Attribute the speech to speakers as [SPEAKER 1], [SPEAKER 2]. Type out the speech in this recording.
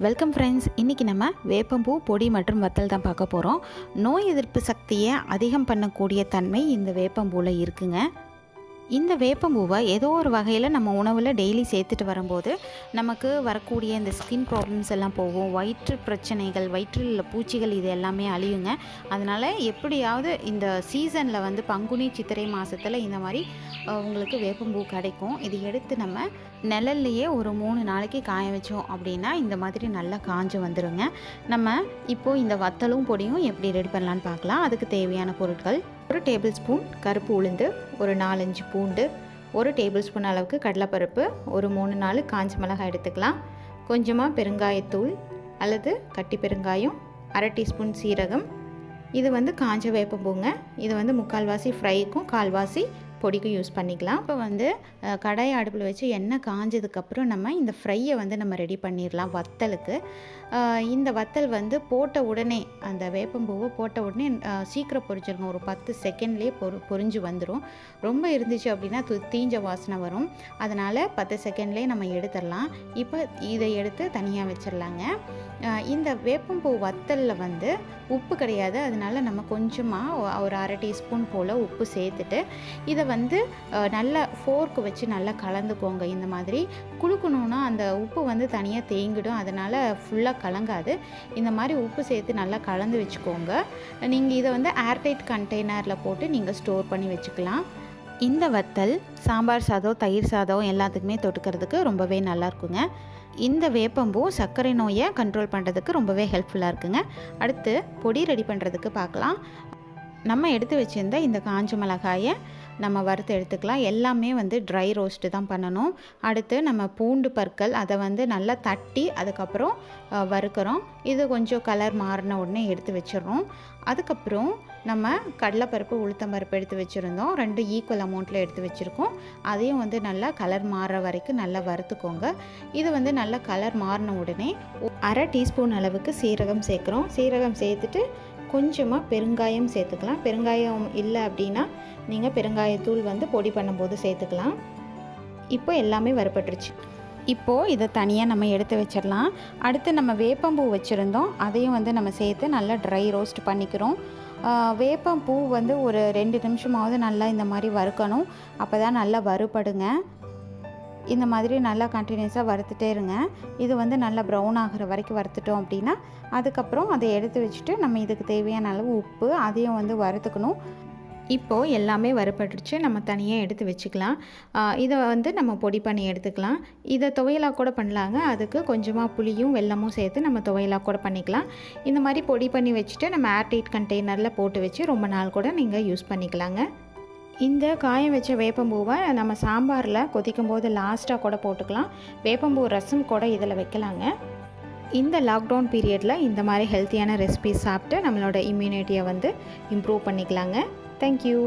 [SPEAKER 1] Welcome friends. இன்றைக்கி நம்ம வேப்பம்பூ பொடி மற்றும் வத்தல் தான் பார்க்க போகிறோம். நோய் எதிர்ப்பு சக்தியை அதிகம் பண்ணக்கூடிய தன்மை இந்த வேப்பம்பூவில் இருக்குங்க. இந்த வேப்பம்பூவை ஏதோ ஒரு வகையில் நம்ம உணவில் டெய்லி சேர்த்துட்டு வரும்போது நமக்கு வரக்கூடிய இந்த ஸ்கின் ப்ராப்ளம்ஸ் எல்லாம் போகும். வயிற்று பிரச்சனைகள், வயிற்றில் உள்ள பூச்சிகள் இது எல்லாமே அழியுங்க. அதனால் எப்படியாவது இந்த சீசனில் பங்குனி சித்திரை மாதத்தில் இந்த மாதிரி உங்களுக்கு வேப்பம்பூ கிடைக்கும். இது எடுத்து நம்ம நிழல்லையே ஒரு 3 நாளைக்கு காய வச்சோம் அப்படின்னா இந்த மாதிரி நல்லா காஞ்சு வந்துடுங்க. நம்ம இப்போது இந்த வத்தலும் பொடியும் எப்படி ரெடி பண்ணலான்னு பார்க்கலாம். அதுக்கு தேவையான பொருட்கள்: 1 டேபிள் ஸ்பூன் கருப்பு உளுந்து, ஒரு 4-5 பூண்டு, 1 டேபிள் ஸ்பூன் அளவுக்கு கடலைப்பருப்பு, ஒரு 3-4 காஞ்ச மிளகாய் எடுத்துக்கலாம். கொஞ்சமாக பெருங்காயத்தூள் அல்லது கட்டி பெருங்காயம், 1/2 டீஸ்பூன் சீரகம். இது காஞ்ச வேப்பம்பூங்க. இது 3/4 ஃப்ரைக்கும் 1/4 பொடிக்கும் யூஸ் பண்ணிக்கலாம். இப்போ கடாயை அடுப்பில் வச்சு எண்ணெய் காஞ்சதுக்கப்புறம் நம்ம இந்த ஃப்ரையை நம்ம ரெடி பண்ணிடலாம். வத்தலுக்கு இந்த வத்தல் போட்ட உடனே, அந்த வேப்பம்பூவை போட்ட உடனே சீக்கிரம் பொரிச்சிருங்க. ஒரு 10 செகண்ட்லேயே பொரிஞ்சு வந்துடும். ரொம்ப இருந்துச்சு அப்படின்னா தீஞ்ச வாசனை வரும். அதனால் 10 செகண்ட்லேயே நம்ம எடுத்துடலாம். இப்போ இதை எடுத்து தனியாக வச்சிடலாங்க. இந்த வேப்பம்பூ வத்தலில் உப்பு கிடையாது. அதனால் நம்ம கொஞ்சமாக ஒரு 1/2 டீஸ்பூன் போல் உப்பு சேர்த்துட்டு இதை நல்லா ஃபோர்க்கு வச்சு நல்லா கலந்துக்கோங்க. இந்த மாதிரி குலுக்கணுன்னா அந்த உப்பு தனியாக தேங்கிடும். அதனால் ஃபுல்லாக கலங்காது. இந்த மாதிரி உப்பு சேர்த்து நல்லா கலந்து வச்சுக்கோங்க. நீங்கள் இதை ஏர்டைட் கண்டெய்னரில் போட்டு நீங்கள் ஸ்டோர் பண்ணி வச்சுக்கலாம். இந்த வத்தல் சாம்பார் சாதம், தயிர் சாதம் எல்லாத்துக்குமே தொட்டுக்கிறதுக்கு ரொம்பவே நல்லா இருக்குங்க. இந்த வேப்பம்பூ சர்க்கரை நோயை கண்ட்ரோல் பண்ணுறதுக்கு ரொம்பவே ஹெல்ப்ஃபுல்லாக இருக்குங்க. அடுத்து பொடி ரெடி பண்ணுறதுக்கு பார்க்கலாம். நம்ம எடுத்து வச்சுருந்த இந்த காஞ்ச மிளகாயை நம்ம வறுத்து எடுத்துக்கலாம். எல்லாமே ட்ரை ரோஸ்ட்டு தான் பண்ணணும். அடுத்து நம்ம பூண்டு பற்கள் அதை நல்லா தட்டி அதுக்கப்புறம் வறுக்கிறோம். இது கொஞ்சம் கலர் மாறின உடனே எடுத்து வச்சிடறோம். அதுக்கப்புறம் நம்ம கடலைப்பருப்பு, உளுத்தம்பருப்பு எடுத்து வச்சுருந்தோம். 2 ஈக்குவல் அமௌண்ட்டில் எடுத்து வச்சுருக்கோம். அதையும் நல்லா கலர் மாறுற வரைக்கும் நல்லா வறுத்துக்கோங்க. இது நல்லா கலர் மாறின உடனே 1/2 டீஸ்பூன் அளவுக்கு சீரகம் சேர்க்குறோம். சீரகம் சேர்த்துட்டு கொஞ்சமாக பெருங்காயம் சேர்த்துக்கலாம். பெருங்காயம் இல்லை அப்படின்னா நீங்கள் பெருங்காயத்தூள் பொடி பண்ணும்போது சேர்த்துக்கலாம். இப்போ எல்லாமே வறுபட்டுருச்சு. இப்போது இதை தனியாக நம்ம எடுத்து வச்சிடலாம். அடுத்து நம்ம வேப்பம்பூ வச்சுருந்தோம். அதையும் நம்ம சேர்த்து நல்லா ட்ரை ரோஸ்ட் பண்ணிக்கிறோம். வேப்பம்பூ ஒரு 2 நிமிஷமாவது நல்லா இந்த மாதிரி வறுக்கணும். அப்போ தான் நல்லா வறுபடுங்க. இந்த மாதிரி நல்லா கண்டினியூஸாக வறுத்துட்டே இருங்க. இது நல்லா ப்ரௌன் ஆகிற வரைக்கும் வறுத்துட்டோம் அப்படின்னா அதுக்கப்புறம் அதை எடுத்து வச்சுட்டு நம்ம இதுக்கு தேவையான அளவு உப்பு அதையும் வறுத்துக்கணும். இப்போது எல்லாமே வறுபட்டுருச்சு. நம்ம தனியாக எடுத்து வச்சுக்கலாம். இதை நம்ம பொடி பண்ணி எடுத்துக்கலாம். இதை துவையலாக கூட பண்ணலாங்க. அதுக்கு கொஞ்சமாக புளியும் வெல்லமும் சேர்த்து நம்ம துவையலாக கூட பண்ணிக்கலாம். இந்த மாதிரி பொடி பண்ணி வச்சுட்டு நம்ம ஏர்டைட் கண்டெய்னரில் போட்டு வச்சு ரொம்ப நாள் கூட நீங்கள் யூஸ் பண்ணிக்கலாங்க. இந்த காய வச்ச வேப்பம்பூவை நம்ம சாம்பாரில் கொதிக்கும் போது லாஸ்ட்டாக கூட போட்டுக்கலாம். வேப்பம்பூ ரசம் கூட இதில் வைக்கலாங்க. இந்த லாக்டவுன் பீரியடில் இந்த மாதிரி ஹெல்த்தியான ரெசிபிஸ் சாப்பிட்டு நம்மளோட இம்யூனிட்டியை இம்ப்ரூவ் பண்ணிக்கலாங்க. தேங்க்யூ.